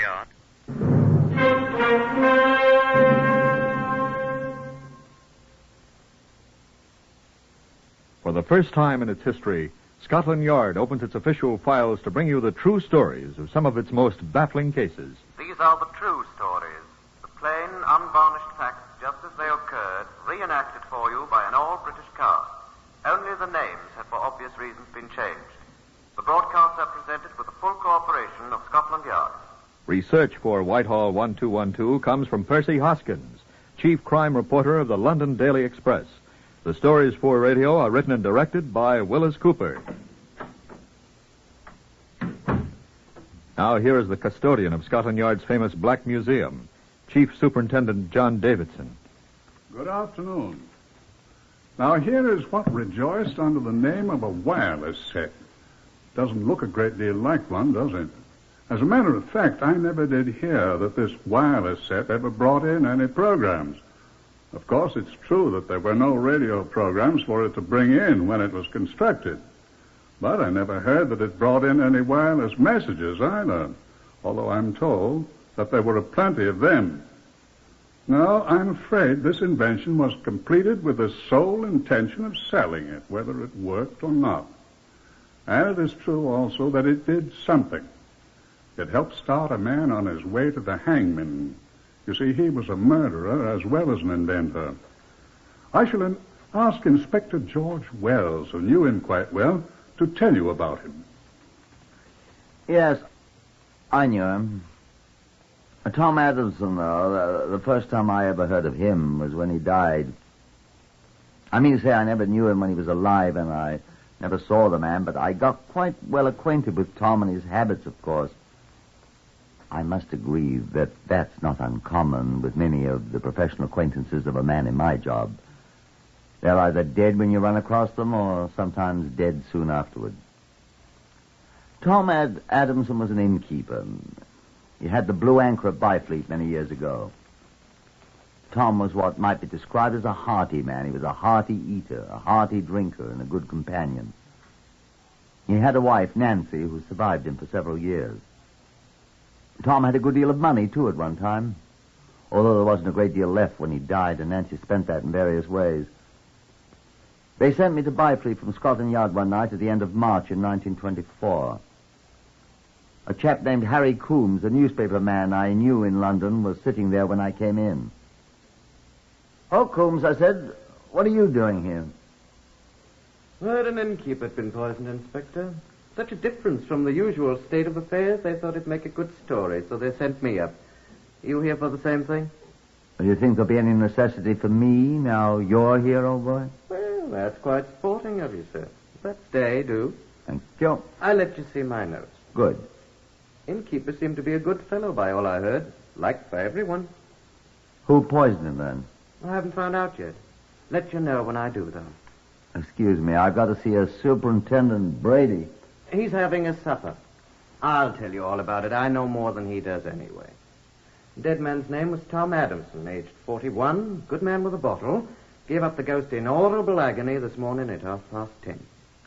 Yard. For the first time in its history, Scotland Yard opens its official files to bring you the true stories of some of its most baffling cases. These are the true stories, the plain, unvarnished facts just as they occurred, reenacted for you by an all-British cast. Only the names have for obvious reasons been changed. The broadcasts are presented with the full cooperation of Scotland Yard. Research for Whitehall-1212 comes from Percy Hoskins, chief crime reporter of the London Daily Express. The stories for radio are written and directed by Willis Cooper. Now here is the custodian of Scotland Yard's famous Black Museum, Chief Superintendent John Davidson. Good afternoon. Now here is what rejoiced under the name of a wireless set. Doesn't look a great deal like one, does it? As a matter of fact, I never did hear that this wireless set ever brought in any programs. Of course, it's true that there were no radio programs for it to bring in when it was constructed. But I never heard that it brought in any wireless messages either, although I'm told that there were plenty of them. No, I'm afraid this invention was completed with the sole intention of selling it, whether it worked or not. And it is true also that it did something. It helped start a man on his way to the hangman. You see, he was a murderer as well as an inventor. I shall ask Inspector George Wells, who knew him quite well, to tell you about him. Yes, I knew him. Tom Adamson, though, the first time I ever heard of him was when he died. I mean to say I never knew him when he was alive, and I never saw the man, but I got quite well acquainted with Tom and his habits, of course. I must agree that that's not uncommon with many of the professional acquaintances of a man in my job. They're either dead when you run across them or sometimes dead soon afterward. Tom Adamson was an innkeeper. He had the Blue Anchor at Byfleet many years ago. Tom was what might be described as a hearty man. He was a hearty eater, a hearty drinker, and a good companion. He had a wife, Nancy, who survived him for several years. Tom had a good deal of money, too, at one time, although there wasn't a great deal left when he died, and Nancy spent that in various ways. They sent me to Byfleet from Scotland Yard one night at the end of March in 1924. A chap named Harry Coombs, a newspaper man I knew in London, was sitting there when I came in. "Oh, Coombs," I said, "what are you doing here?" I heard an innkeeper had been poisoned, Inspector. Such a difference from the usual state of affairs, they thought it'd make a good story, so they sent me up. You here for the same thing? Do you think there'll be any necessity for me now you're here, old boy? Well, that's quite sporting of you, sir. But stay, do. Thank you. I'll let you see my notes. Good. Innkeeper seemed to be a good fellow by all I heard. Liked by everyone. Who poisoned him, then? I haven't found out yet. Let you know when I do, though. Excuse me, I've got to see a Superintendent Brady. He's having a supper. I'll tell you all about it. I know more than he does anyway. The dead man's name was Tom Adamson, aged 41, good man with a bottle. Gave up the ghost in audible agony this morning at 10:30.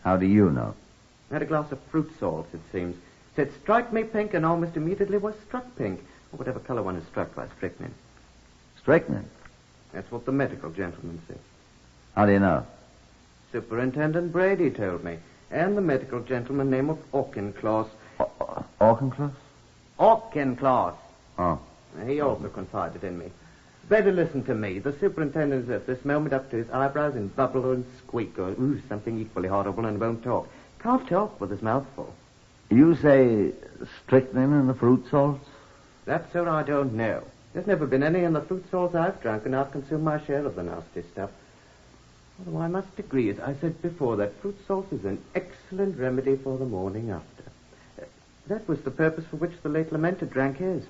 How do you know? Had a glass of fruit salt, it seems. Said, "Strike me pink," and almost immediately was struck pink, or whatever color one is struck by strychnine. Strychnine? That's what the medical gentleman said. How do you know? Superintendent Brady told me. And the medical gentleman name of Auchincloss. Auchincloss? Auchincloss. Oh. He also confided in me. Better listen to me. The superintendent is at this moment up to his eyebrows in bubble and squeak, or something equally horrible, and won't talk. Can't talk with his mouth full. You say strychnine in the fruit salts? That, sir, I don't know. There's never been any in the fruit salts I've drunk, and I've consumed my share of the nasty stuff. Although I must agree, as I said before, that fruit salt is an excellent remedy for the morning after. That was the purpose for which the late lamented drank his.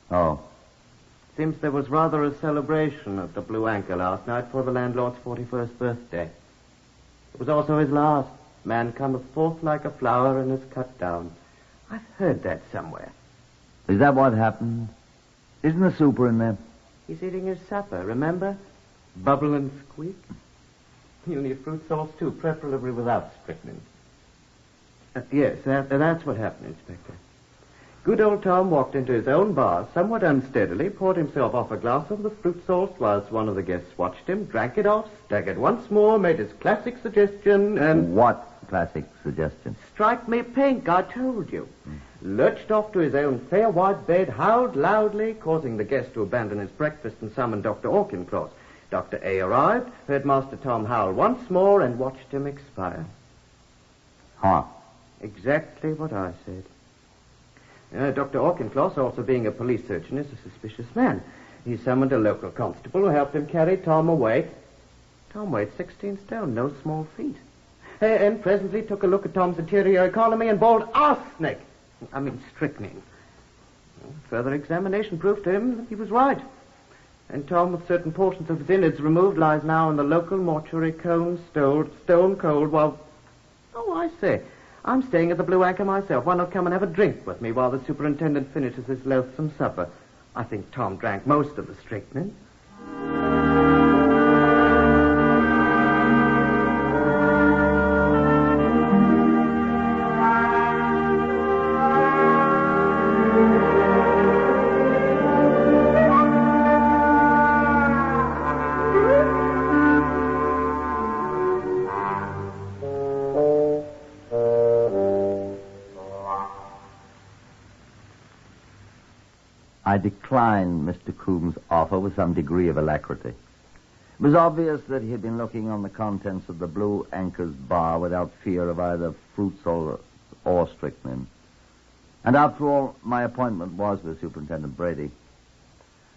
Oh. Seems there was rather a celebration at the Blue Anchor last night for the landlord's 41st birthday. It was also his last. Man cometh forth like a flower and is cut down. I've heard that somewhere. Is that what happened? Isn't the super in there? He's eating his supper, remember? Bubble and squeak. You'll need fruit salts, too, preferably without strychnine. Yes, that's what happened, Inspector. Good old Tom walked into his own bar, somewhat unsteadily, poured himself off a glass of the fruit sauce whilst one of the guests watched him, drank it off, staggered once more, made his classic suggestion, and... What classic suggestion? Strike me pink, I told you. Lurched off to his own fair white bed, howled loudly, causing the guest to abandon his breakfast and summon Dr. Auchincloss. Dr. A arrived, heard Master Tom howl once more, and watched him expire. Huh. Exactly what I said. Dr. Auchincloss, also being a police surgeon, is a suspicious man. He summoned a local constable who helped him carry Tom away. Tom weighed 16 stone, no small feat. And presently took a look at Tom's interior economy and bawled, arsenic! Strychnine. Further examination proved to him that he was right. And Tom, with certain portions of his innards removed, lies now in the local mortuary, stone cold, while... Oh, I say, I'm staying at the Blue Anchor myself. Why not come and have a drink with me while the superintendent finishes his loathsome supper? I think Tom drank most of the strychnine. I declined Mr. Coombs' offer with some degree of alacrity. It was obvious that he had been looking on the contents of the Blue Anchor's bar without fear of either fruits or strychnine. And after all, my appointment was with Superintendent Brady.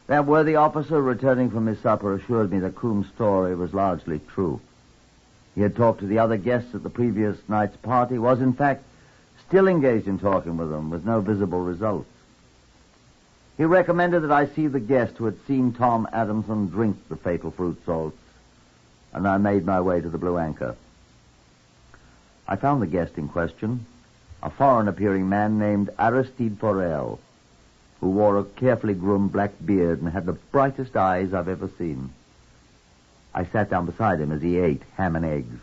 That worthy officer, returning from his supper, assured me that Coombs' story was largely true. He had talked to the other guests at the previous night's party, was in fact still engaged in talking with them, with no visible results. He recommended that I see the guest who had seen Tom Adamson drink the fatal fruit salts, and I made my way to the Blue Anchor. I found the guest in question, a foreign-appearing man named Aristide Forel, who wore a carefully groomed black beard and had the brightest eyes I've ever seen. I sat down beside him as he ate ham and eggs.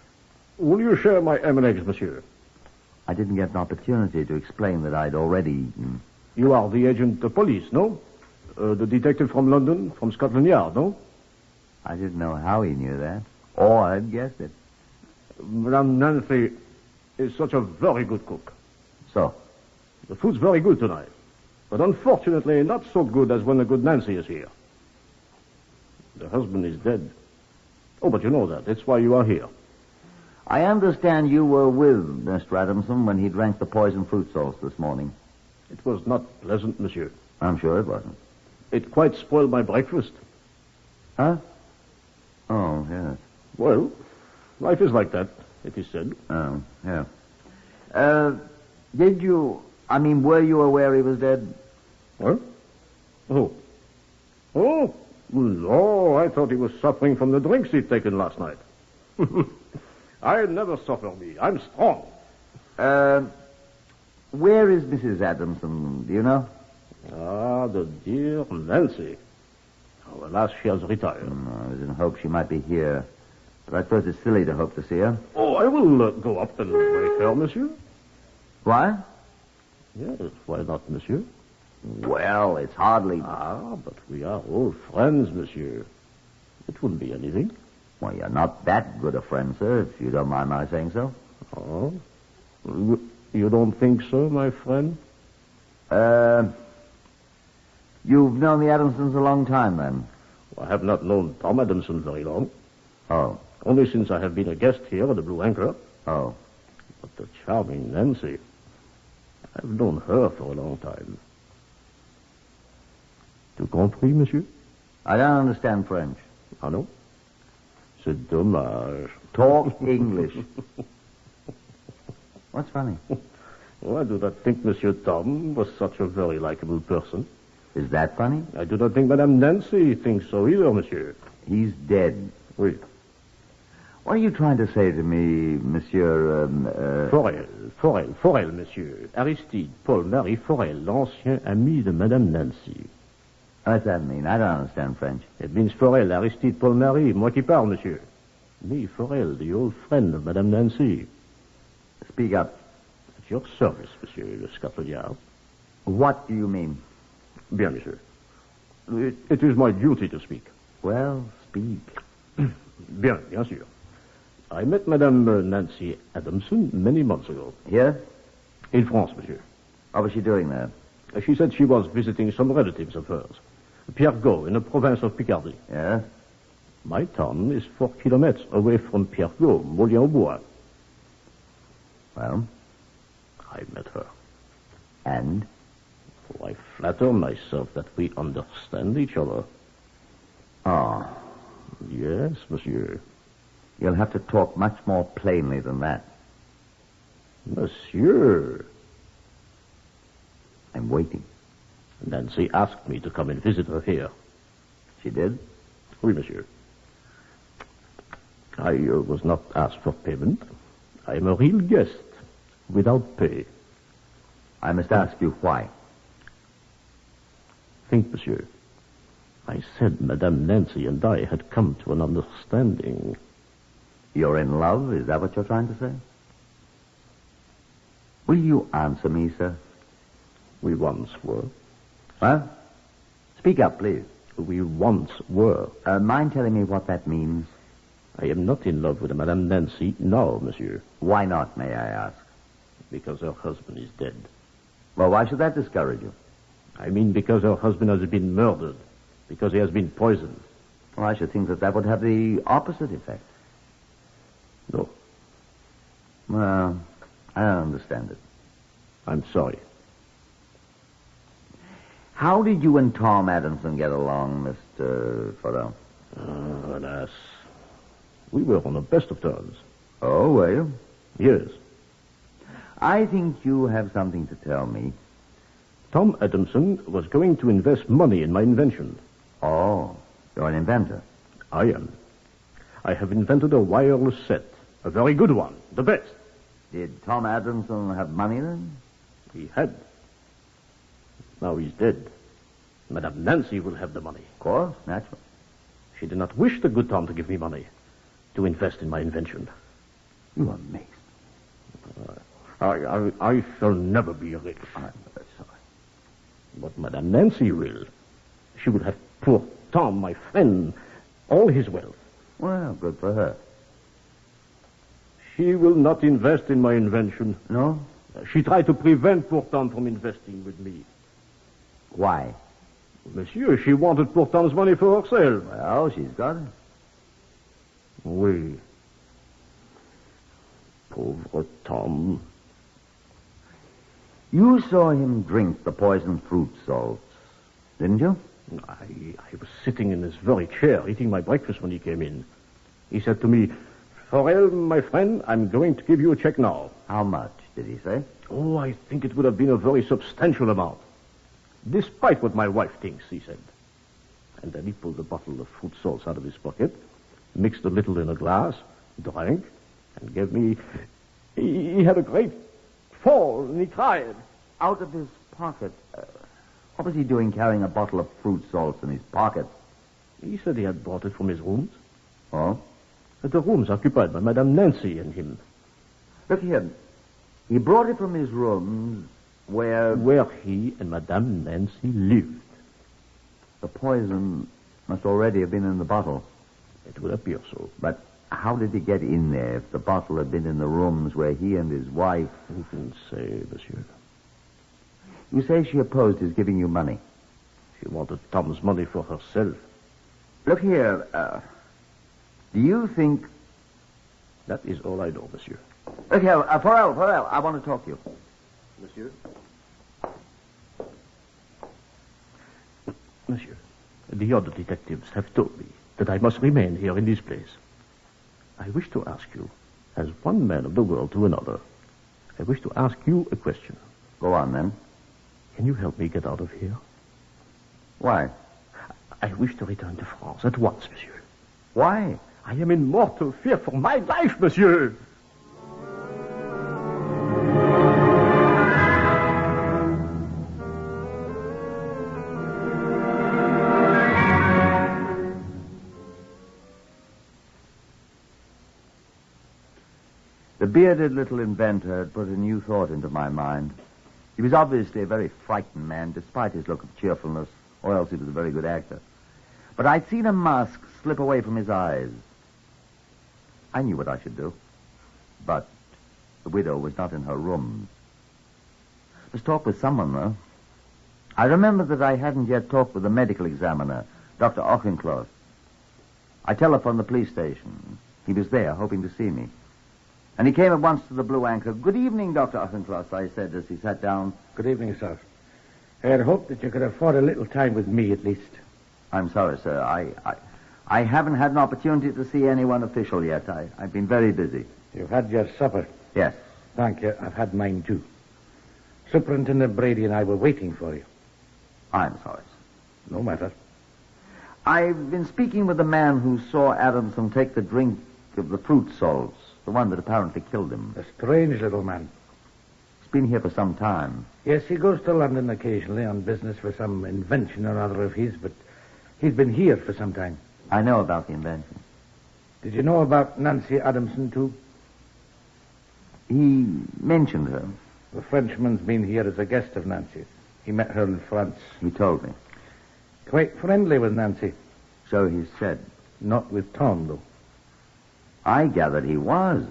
Will you share my ham and eggs, monsieur? I didn't get an opportunity to explain that I'd already eaten. You are the agent of police, no? The detective from London, from Scotland Yard, no? I didn't know how he knew that, or I'd guessed it. Madame Nancy is such a very good cook. So? The food's very good tonight. But unfortunately, not so good as when the good Nancy is here. The husband is dead. Oh, but you know that. That's why you are here. I understand you were with Mr. Adamson when he drank the poison fruit sauce this morning. It was not pleasant, monsieur. I'm sure it wasn't. It quite spoiled my breakfast. Huh? Oh, yes. Well, life is like that, it is said. Oh, yeah. Were you aware he was dead? What? Oh. Oh, no, I thought he was suffering from the drinks he'd taken last night. I never suffer me. I'm strong. Where is Mrs. Adamson? Do you know? Ah, the dear Nancy. Oh, alas, she has retired. I was in hope she might be here. But I suppose it's silly to hope to see her. Oh, I will go up and wake her, monsieur. Why? Yes, why not, monsieur? Well, it's hardly... Ah, but we are old friends, monsieur. It wouldn't be anything. Well, you're not that good a friend, sir, if you don't mind my saying so. Oh? You don't think so, my friend? You've known the Adamsons a long time, then? I have not known Tom Adamson very long. Oh. Only since I have been a guest here at the Blue Anchor. Oh. But the charming Nancy, I've known her for a long time. Tout compris, monsieur? I don't understand French. Ah, non? C'est dommage. Talk English. What's funny? Well, I do not think Monsieur Tom was such a very likable person. Is that funny? I do not think Madame Nancy thinks so either, monsieur. He's dead. Oui. What are you trying to say to me, Monsieur... Forel, monsieur. Aristide Paul Marie Forel, l'ancien ami de Madame Nancy. What's that mean? I don't understand French. It means Forel, Aristide Paul Marie, moi qui parle, monsieur. Me, Forel, the old friend of Madame Nancy. Speak up. At your service, monsieur, le Scotland Yard. What do you mean? Bien, monsieur. It is my duty to speak. Well, speak. Bien sûr. I met Madame Nancy Adamson many months ago. Here? In France, monsieur. What was she doing there? She said she was visiting some relatives of hers. Pierregot, in the province of Picardy. Yes? My town is 4 kilometers away from Pierregot, Moulin-au-Bois. Well? I met her. And? Oh, I flatter myself that we understand each other. Oh, Yes, monsieur. you'll have to talk much more plainly than that. Monsieur. I'm waiting. Nancy asked me to come and visit her here. She did? Oui, monsieur. I was not asked for payment. I am a real guest, without pay. I must ask you why. Think, monsieur. I said Madame Nancy and I had come to an understanding. You're in love? Is that what you're trying to say? Will you answer me, sir? We once were. What? Speak up, please. We once were. Mind telling me what that means? I am not in love with Madame Nancy now, monsieur, Why not, may I ask? because her husband is dead. Well, why should that discourage you? I mean because her husband has been murdered, because he has been poisoned. Well, I should think that would have the opposite effect. No, Well, I don't understand it. I'm sorry. How did you and Tom Adamson get along, Mr. Farrell? Alas, we were on the best of terms. Oh, were you? Yes. I think you have something to tell me. Tom Adamson was going to invest money in my invention. Oh, you're an inventor. I am. I have invented a wireless set. A very good one. The best. Did Tom Adamson have money then? He had. Now he's dead. Madame Nancy will have the money. Of course, natural. She did not wish the good Tom to give me money to invest in my invention. You amaze me. I shall never be rich. I'm very sorry. But Madame Nancy will. She will have poor Tom, my friend, all his wealth. Well, good for her. She will not invest in my invention. No? She tried to prevent poor Tom from investing with me. Why? Monsieur, she wanted poor Tom's money for herself. Well, she's got it. Oui. Pauvre Tom. You saw him drink the poisoned fruit salts, didn't you? I was sitting in this very chair eating my breakfast when he came in. He said to me, Farrell, my friend, I'm going to give you a check now. How much, did he say? Oh, I think it would have been a very substantial amount. Despite what my wife thinks, he said. And then he pulled a bottle of fruit salts out of his pocket, mixed a little in a glass, drank, and gave me... He had a great fall, and he cried. Out of his pocket? What was he doing carrying a bottle of fruit salts in his pocket? He said he had brought it from his rooms. Oh? The rooms occupied by Madame Nancy and him. Look here. He brought it from his rooms where he and Madame Nancy lived. the poison must already have been in the bottle. It would appear so. But how did it get in there if the bottle had been in the rooms where he and his wife... Who can say, monsieur? You say she opposed his giving you money. She wanted Tom's money for herself. Look here, do you think... That is all I know, monsieur. Look here, Farrell, I want to talk to you. Monsieur? Monsieur, the other detectives have told me that I must remain here in this place. I wish to ask you, as one man of the world to another, I wish to ask you a question. Go on, then. Can you help me get out of here? Why? I wish to return to France at once, monsieur. Why? I am in mortal fear for my life, monsieur. The bearded little inventor had put a new thought into my mind. He was obviously a very frightened man, despite his look of cheerfulness, or else he was a very good actor. But I'd seen a mask slip away from his eyes. I knew what I should do. But the widow was not in her rooms. I must talk with someone, though. I remember that I hadn't yet talked with the medical examiner, Dr. Auchincloss. I telephoned the police station. He was there, hoping to see me. And he came at once to the Blue Anchor. "Good evening, Dr. Auchincloss," I said as he sat down. Good evening, sir. I had hoped that you could afford a little time with me, at least. I'm sorry, sir. I haven't had an opportunity to see anyone official yet. I've been very busy. You've had your supper. Yes. Thank you. I've had mine, too. Superintendent Brady and I were waiting for you. I'm sorry, sir. No matter. I've been speaking with the man who saw Adamson take the drink of the fruit salts, the one that apparently killed him. A strange little man. He's been here for some time. Yes, he goes to London occasionally on business for some invention or other of his, but he's been here for some time. I know about the invention. Did you know about Nancy Adamson, too? He mentioned her. The Frenchman's been here as a guest of Nancy's. He met her in France. He told me. Quite friendly with Nancy. So he said. Not with Tom, though. I gathered he was.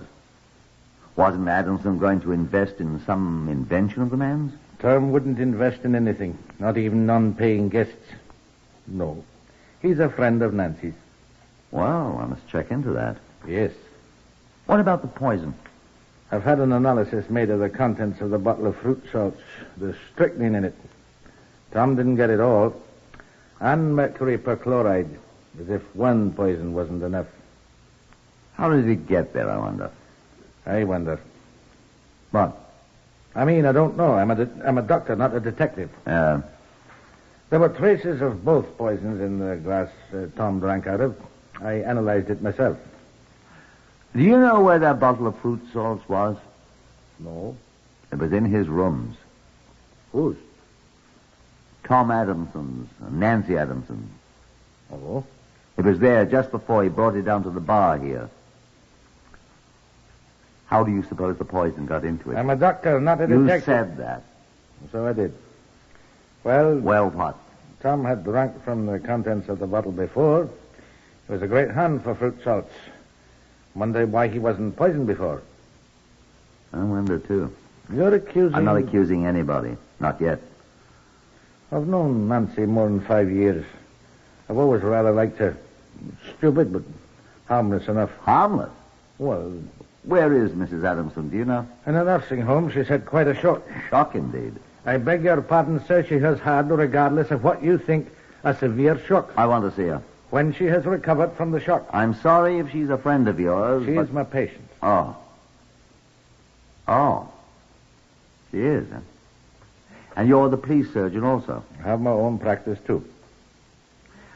Wasn't Adamson going to invest in some invention of the man's? Tom wouldn't invest in anything, not even non-paying guests. No. He's a friend of Nancy's. Well, I must check into that. Yes. What about the poison? I've had an analysis made of the contents of the bottle of fruit salts. There's strychnine in it. Tom didn't get it all. And mercury perchloride, as if one poison wasn't enough. How did it get there, I wonder? I wonder. What? I mean, I don't know. I'm a doctor, not a detective. Yeah. There were traces of both poisons in the glass Tom drank out of. I analyzed it myself. Do you know where that bottle of fruit salts was? No. It was in his rooms. Whose? Tom Adamson's and Nancy Adamson's. Oh? It was there just before he brought it down to the bar here. How do you suppose the poison got into it? I'm a doctor, not a You detective. said that. So I did. Well, Well, what? Tom had drunk from the contents of the bottle before. He was a great hand for fruit salts. Wonder why he wasn't poisoned before. I wonder, too. You're accusing... I'm not accusing anybody. Not yet. I've known Nancy more than 5 years. I've always rather liked her. Stupid, but harmless enough. Harmless? Well, Where is Mrs. Adamson, do you know? in a nursing home, she's had quite a shock. Shock, indeed. I beg your pardon, sir, she has had, regardless of what you think, a severe shock. I want to see her. When she has recovered from the shock, I'm sorry if she's a friend of yours, she but... is my patient. Oh. Oh. She is, huh? And you're the police surgeon also. I have my own practice, too.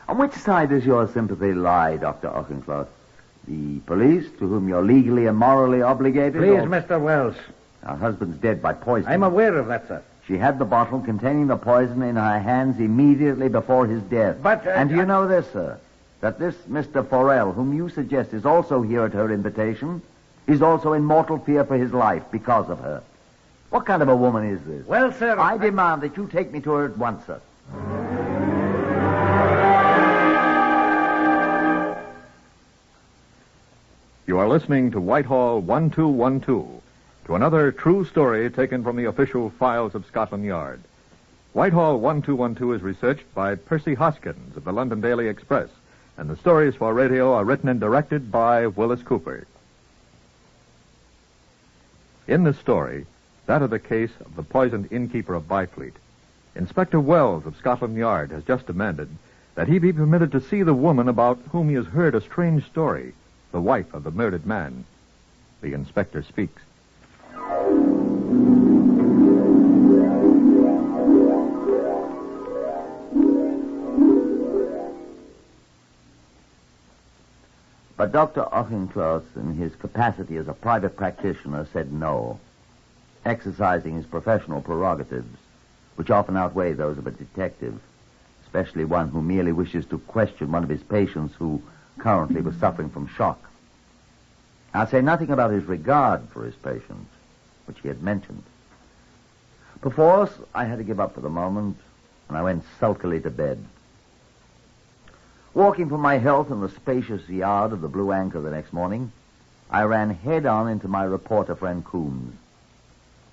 On which side does your sympathy lie, Dr. Auchincloss? The police, to whom you're legally and morally obligated? Please, or... Mr. Wells. Her husband's dead by poison. I'm aware of that, sir. She had the bottle containing the poison in her hands immediately before his death. But, and do you know this, sir? That this Mr. Forel, whom you suggest is also here at her invitation, is also in mortal fear for his life because of her. What kind of a woman is this? Well, sir... I demand that you take me to her at once, sir. You are listening to Whitehall-1212, to another true story taken from the official files of Scotland Yard. Whitehall-1212 is researched by Percy Hoskins of the London Daily Express, and the stories for radio are written and directed by Willis Cooper. In this story, that of the case of the poisoned innkeeper of Byfleet, Inspector Wells of Scotland Yard has just demanded that he be permitted to see the woman about whom he has heard a strange story, the wife of the murdered man. The inspector speaks. But Dr. Auchincloss, in his capacity as a private practitioner, said no, exercising his professional prerogatives, which often outweigh those of a detective, especially one who merely wishes to question one of his patients who currently was suffering from shock. I'll say nothing about his regard for his patients, which he had mentioned. Perforce, I had to give up for the moment, and I went sulkily to bed. Walking for my health in the spacious yard of the Blue Anchor the next morning, I ran head-on into my reporter friend Coombs.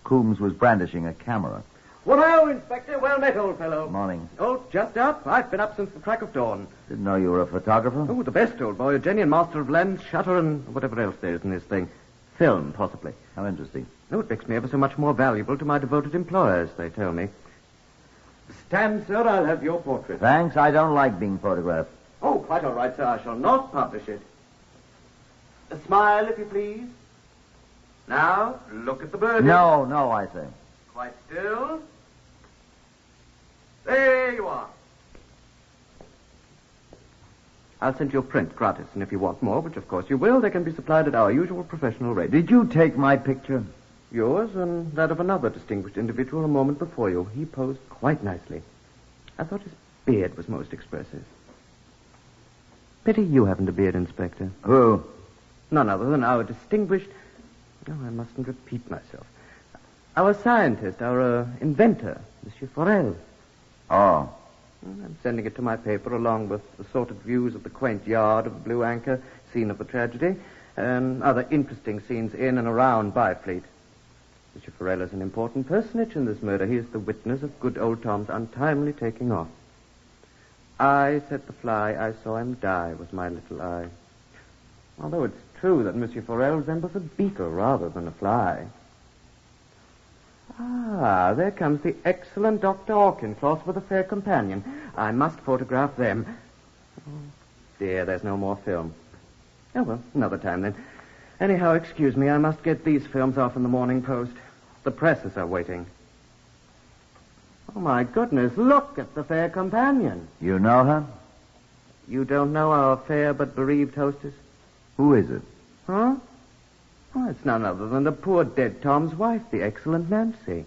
Coombs was brandishing a camera. Well, Inspector. Well met, old fellow. Morning. Oh, just up. I've been up since the crack of dawn. Didn't know you were a photographer. Oh, the best, old boy. A genuine master of lens, shutter, and whatever else there is in this thing. Film, possibly. How interesting. Oh, it makes me ever so much more valuable to my devoted employers, they tell me. Stand, sir. I'll have your portrait. Thanks, I don't like being photographed. Oh, quite all right, sir. I shall not publish it. A smile, if you please. Now, look at the bird. No, I say. Quite still. There you are. I'll send you a print gratis, and if you want more, which of course you will, they can be supplied at our usual professional rate. Did you take my picture? Yours and that of another distinguished individual a moment before you. He posed quite nicely. I thought his beard was most expressive. Pity you haven't a beard, Inspector. Who? None other than our distinguished... No, I mustn't repeat myself. Our scientist, our inventor, Monsieur Forel. Oh. I'm sending it to my paper along with assorted views of the quaint yard of the Blue Anchor, scene of the tragedy, and other interesting scenes in and around Byfleet. Monsieur Forel is an important personage in this murder. He is the witness of good old Tom's untimely taking off. I set the fly. I saw him die with my little eye. Although it's true that Monsieur Forel resembles a beetle rather than a fly. Ah, there comes the excellent Dr. Auchincloss with a fair companion. I must photograph them. Oh, dear, there's no more film. Oh, well, another time then. Anyhow, excuse me, I must get these films off in the Morning Post. The presses are waiting. Oh, my goodness, look at the fair companion. You know her? You don't know our fair but bereaved hostess? Who is it? Huh? Oh, it's none other than the poor dead Tom's wife, the excellent Nancy.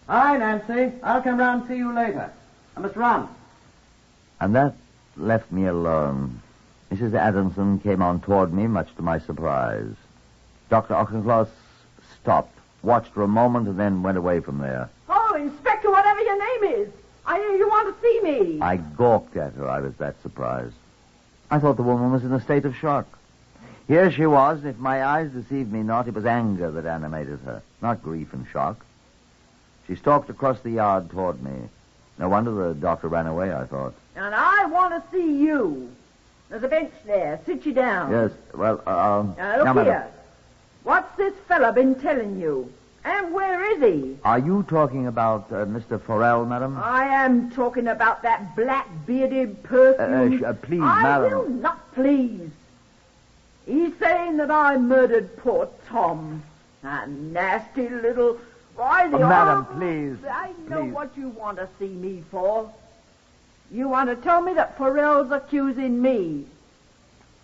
Hi, Nancy. I'll come round and see you later. I must run. And that left me alone. Mrs. Adamson came on toward me, much to my surprise. Dr. Auchincloss stopped, watched for a moment, and then went away from there. Oh, Inspector, whatever your name is. I hear you want to see me. I gawked at her. I was that surprised. I thought the woman was in a state of shock. Here she was, and if my eyes deceived me not, it was anger that animated her, not grief and shock. She stalked across the yard toward me. No wonder the doctor ran away, I thought. And I want to see you. There's a bench there. Sit you down. Yes, well, Now, now, look madam. here. What's this fella been telling you? And where is he? Are you talking about Mr. Forel, madam? I am talking about that black-bearded perfume. Please, I madam. will not please. He's saying that I murdered poor Tom. That nasty little... Why, the madam, awful- please, I know please. what you want to see me for. You want to tell me that Forel's accusing me.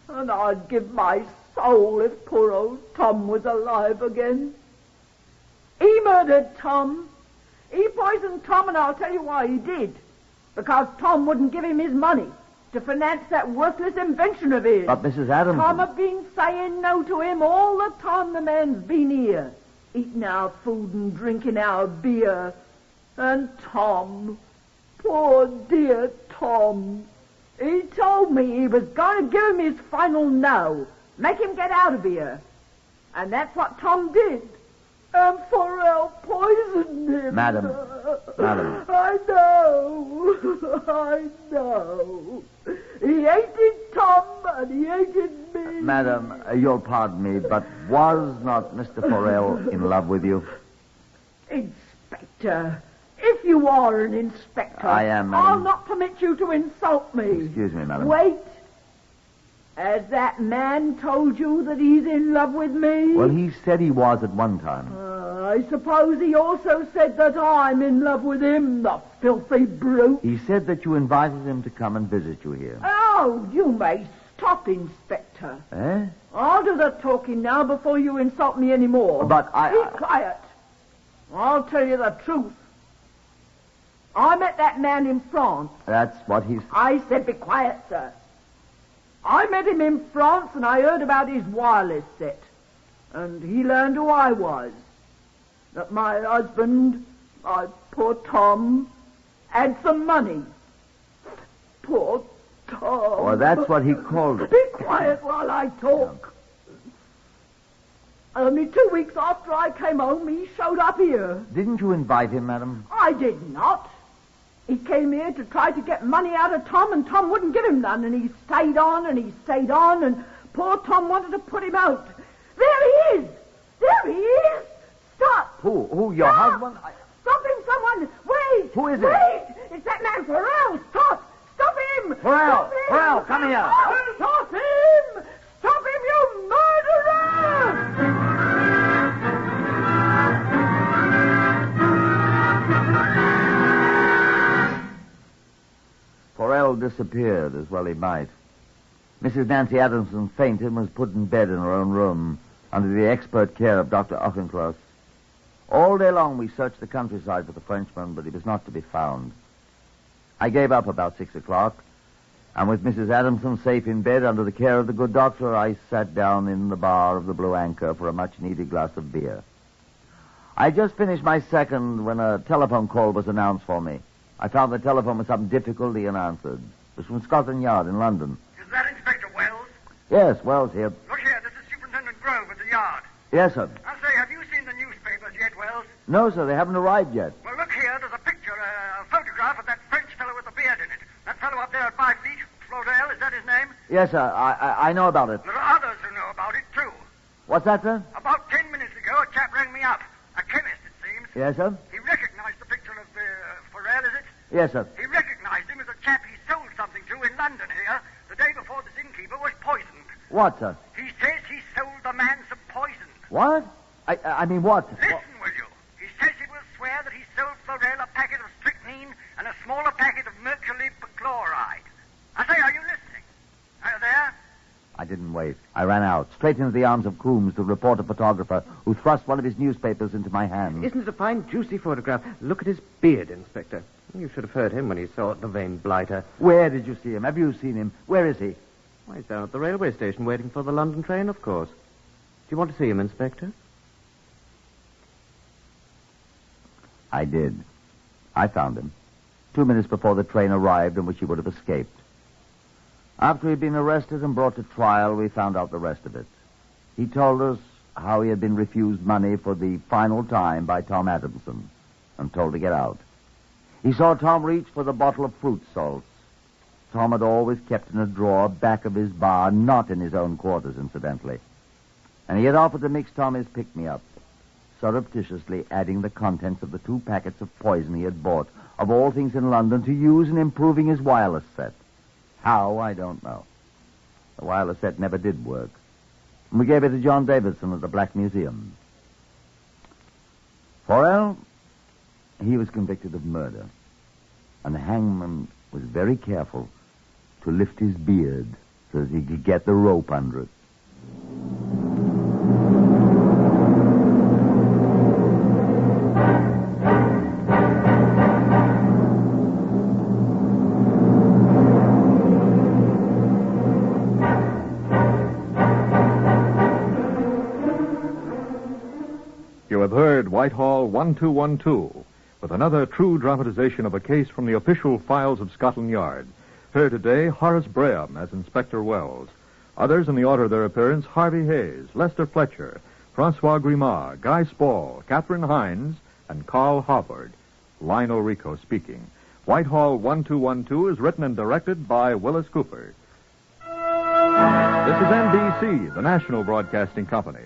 And I'd give my soul if poor old Tom was alive again. He murdered Tom. He poisoned Tom, and I'll tell you why he did. Because Tom wouldn't give him his money to finance that worthless invention of his. But Mrs. Adams... Tom had been saying no to him all the time the man's been here, eating our food and drinking our beer. And Tom, poor dear Tom, he told me he was going to give him his final no, make him get out of here. And that's what Tom did. And Forel poisoned him. Madam. I know. He hated Tom and he hated me. Madam, you'll pardon me, but was not Mr. Forel in love with you? Inspector, if you are an inspector, I am, madam. I'll not permit you to insult me. Excuse me, madam. Wait. Has that man told you that he's in love with me? Well, he said he was at one time. I suppose he also said that I'm in love with him, the filthy brute. He said that you invited him to come and visit you here. Oh, you may stop, Inspector. Eh? I'll do the talking now before you insult me any more. But I... Be quiet. I'll tell you the truth. I met that man in France. That's what he's... I said be quiet, sir. I met him in France and I heard about his wireless set. And he learned who I was. That my husband Poor Tom had some money. Poor Tom. Well, that's what he called it. Be quiet while I talk. Only 2 weeks after I came home, he showed up here. Didn't you invite him, madam? I did not. He came here to try to get money out of Tom, and Tom wouldn't give him none, and he stayed on, and poor Tom wanted to put him out. There he is! There he is! Stop! Who? Your Stop. husband? Stop him, someone! Wait! Who is it? Wait! It's that man Farrell! Stop! Stop him! Farrell! Stop him! Farrell, come here! Stop him! Stop him, you murderer! Farrell disappeared, as well he might. Mrs. Nancy Adamson fainted and was put in bed in her own room under the expert care of Dr. Auchincloss. All day long we searched the countryside for the Frenchman, but he was not to be found. I gave up about 6 o'clock, and with Mrs. Adamson safe in bed under the care of the good doctor, I sat down in the bar of the Blue Anchor for a much-needed glass of beer. I just finished my second when a telephone call was announced for me. I found the telephone with some difficulty and answered. It was from Scotland Yard in London. Is that Inspector Wells? Yes, Wells here. Look here, this is Superintendent Grove at the yard. Yes, sir. I say, have you seen the newspapers yet, Wells? No, sir, they haven't arrived yet. Well, look here, there's a picture, a photograph of that French fellow with the beard in it. That fellow up there at 5 feet, Flodell, is that his name? Yes, sir, I know about it. There are others who know about it, too. What's that, sir? About 10 minutes ago, a chap rang me up. A chemist, it seems. Yes, sir? He recognized the picture of Farrell, is it? Yes, sir. He recognized him as a chap he sold something to in London here the day before this innkeeper was poisoned. What, sir? He says he sold the man some poison. What? I mean, what? Listen, will you? He says he will swear that he sold Florell a packet of strychnine and a smaller packet of mercury perchloride. I say, are you listening? Are you there? I didn't wait. I ran out, straight into the arms of Coombs, the reporter photographer, who thrust one of his newspapers into my hand. Isn't it a fine, juicy photograph? Look at his beard, Inspector. You should have heard him when he saw the vain blighter. Where did you see him? Have you seen him? Where is he? Why, he's down at the railway station waiting for the London train, of course. Do you want to see him, Inspector? I did. I found him. 2 minutes before the train arrived in which he would have escaped. After he'd been arrested and brought to trial, we found out the rest of it. He told us how he had been refused money for the final time by Tom Adamson and told to get out. He saw Tom reach for the bottle of fruit salts. Tom had always kept in a drawer back of his bar, not in his own quarters, incidentally. And he had offered to mix Tom his pick-me-up, surreptitiously adding the contents of the 2 packets of poison he had bought, of all things in London, to use in improving his wireless set. How, I don't know. The wireless set never did work. And we gave it to John Davidson at the Black Museum. Farrell, he was convicted of murder. And the hangman was very careful to lift his beard so that he could get the rope under it. You have heard Whitehall-1212 with another true dramatization of a case from the official files of Scotland Yard. Heard today Horace Braham as Inspector Wells. Others in the order of their appearance, Harvey Hayes, Lester Fletcher, Francois Grimard, Guy Spall, Catherine Hines, and Carl Howard. Lionel Rico speaking. Whitehall-1212 is written and directed by Willis Cooper. This is NBC, the National Broadcasting Company.